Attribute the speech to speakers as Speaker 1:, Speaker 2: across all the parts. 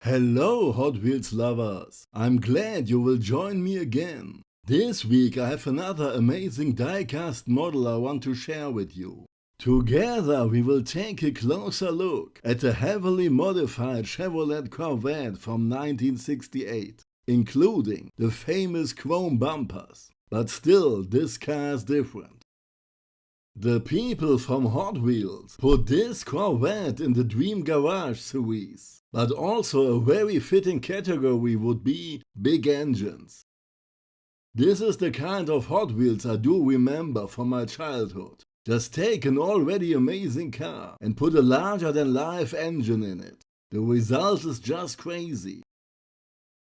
Speaker 1: Hello Hot Wheels lovers! I'm glad you will join me again. This week I have another amazing die-cast model I want to share with you. Together we will take a closer look at a heavily modified Chevrolet Corvette from 1968, including the famous chrome bumpers. But still, this car is different. The people from Hot Wheels put this Corvette in the Dream Garage series, but also a very fitting category would be big engines. This is the kind of Hot Wheels I do remember from my childhood. Just take an already amazing car and put a larger-than-life engine in it. The result is just crazy.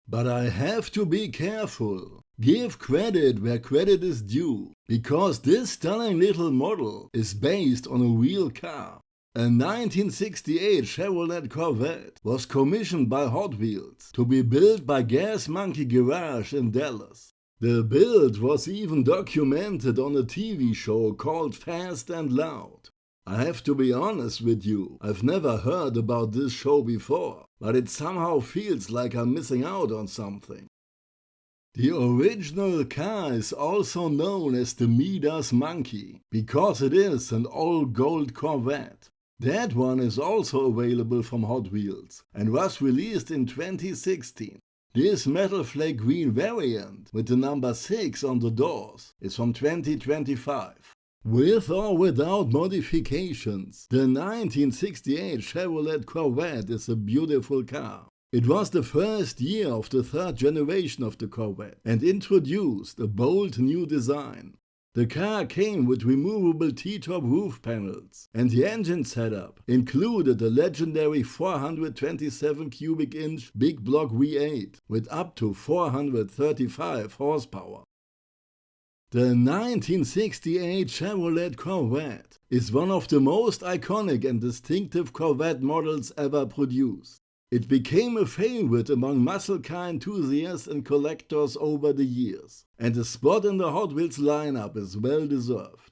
Speaker 1: But I have to be careful. Give credit where credit is due, because this stunning little model is based on a real car. A 1968 Chevrolet Corvette was commissioned by Hot Wheels to be built by Gas Monkey Garage in Dallas. The build was even documented on a TV show called Fast and Loud. I have to be honest with you, I've never heard about this show before, but it somehow feels like I'm missing out on something. The original car is also known as the Midas Monkey, because it is an all-gold Corvette. That one is also available from Hot Wheels and was released in 2016. This metal flake green variant with the number 6 on the doors is from 2025. With or without modifications, the 1968 Chevrolet Corvette is a beautiful car. It was the first year of the third generation of the Corvette and introduced a bold new design. The car came with removable T-top roof panels, and the engine setup included a legendary 427 cubic inch big block V8 with up to 435 horsepower. The 1968 Chevrolet Corvette is one of the most iconic and distinctive Corvette models ever produced. It became a favorite among muscle car enthusiasts and collectors over the years, and a spot in the Hot Wheels lineup is well deserved.